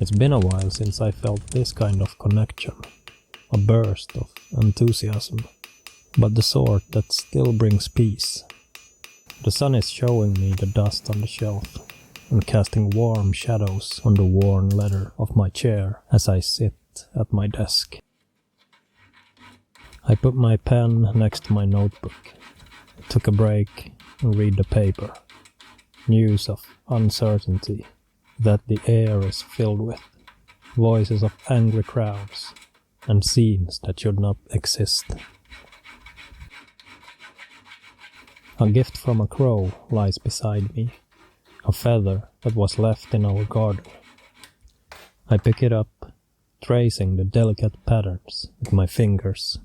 It's been a while since I felt this kind of connection, a burst of enthusiasm, but the sort that still brings peace. The sun is showing me the dust on the shelf and casting warm shadows on the worn leather of my chair as I sit at my desk. I put my pen next to my notebook, took a break and read the paper. News of uncertainty that the air is filled with, voices of angry crowds, and scenes that should not exist. A gift from a crow lies beside me, a feather that was left in our garden. I pick it up, tracing the delicate patterns with my fingers.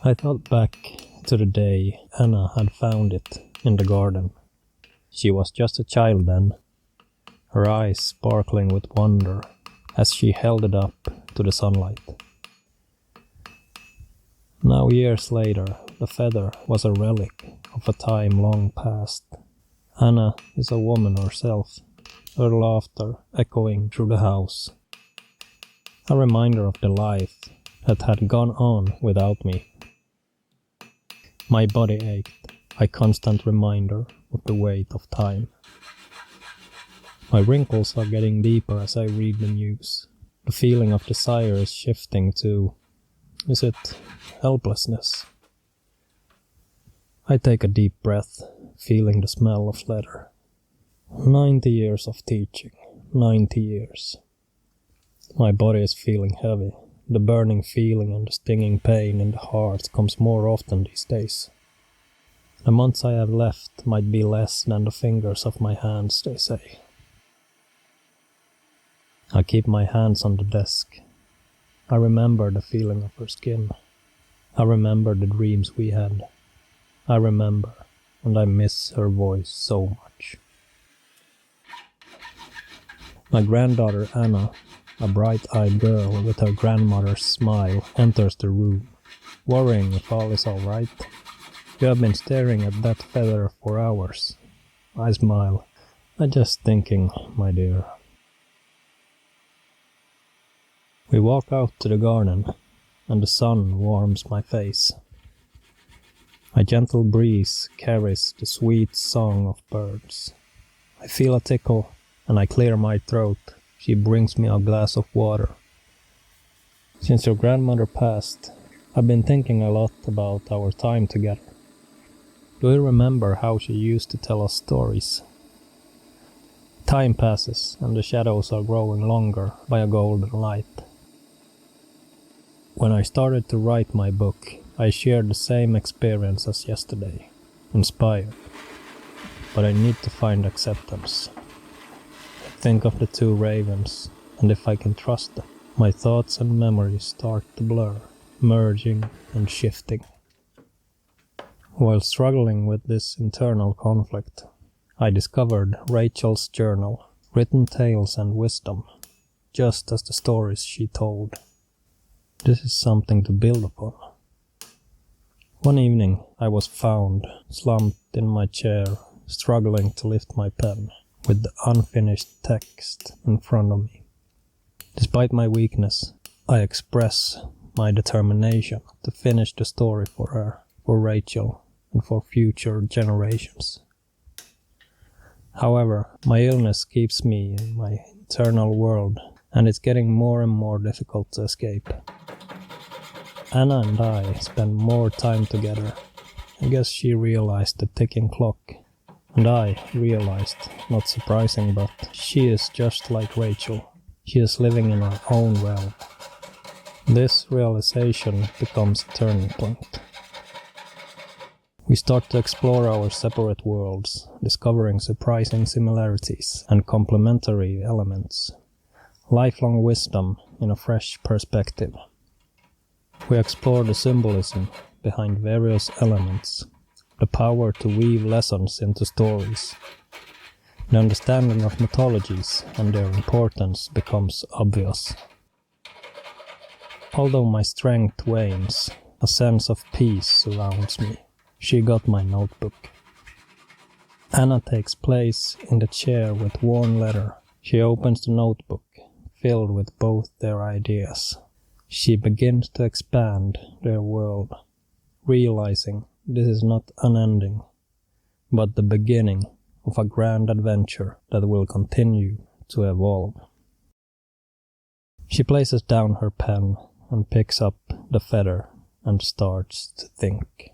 I thought back to the day Anna had found it in the garden. She was just a child then, her eyes sparkling with wonder as she held it up to the sunlight. Now years later, the feather was a relic of a time long past. Anna is a woman herself, her laughter echoing through the house. A reminder of the life that had gone on without me. My body ached, a constant reminder of the weight of time. My wrinkles are getting deeper as I read the news. The feeling of desire is shifting to, is it helplessness? I take a deep breath, feeling the smell of leather. 90 years of teaching, 90 years. My body is feeling heavy. The burning feeling and the stinging pain in the heart comes more often these days. The months I have left might be less than the fingers of my hands, they say. I keep my hands on the desk. I remember the feeling of her skin. I remember the dreams we had. I remember, and I miss her voice so much. My granddaughter Anna, a bright-eyed girl with her grandmother's smile, enters the room, worrying if all is all right. You have been staring at that feather for hours. I smile. I'm just thinking, my dear. We walk out to the garden, and the sun warms my face. A gentle breeze carries the sweet song of birds. I feel a tickle, and I clear my throat. She brings me a glass of water. Since your grandmother passed, I've been thinking a lot about our time together. Do you remember how she used to tell us stories? Time passes, and the shadows are growing longer by a golden light. When I started to write my book, I shared the same experience as yesterday, inspired. But I need to find acceptance. Think of the two ravens, and if I can trust them. My thoughts and memories start to blur, merging and shifting. While struggling with this internal conflict, I discovered Rachel's journal, written tales and wisdom, just as the stories she told. This is something to build upon. One evening I was found, slumped in my chair, struggling to lift my pen, with the unfinished text in front of me. Despite my weakness, I express my determination to finish the story for her, for Rachel, and for future generations. However, my illness keeps me in my internal world, and it's getting more and more difficult to escape. Anna and I spend more time together. I guess she realized the ticking clock. And I realized, not surprising, but she is just like Rachel. She is living in her own realm. This realization becomes a turning point. We start to explore our separate worlds, discovering surprising similarities and complementary elements. Lifelong wisdom in a fresh perspective. We explore the symbolism behind various elements, the power to weave lessons into stories. The understanding of mythologies and their importance becomes obvious. Although my strength wanes, a sense of peace surrounds me. She got my notebook. Anna takes place in the chair with worn leather, She opens the notebook, filled with both their ideas. She begins to expand their world, realizing this is not unending, but the beginning of a grand adventure that will continue to evolve. She places down her pen and picks up the feather and starts to think.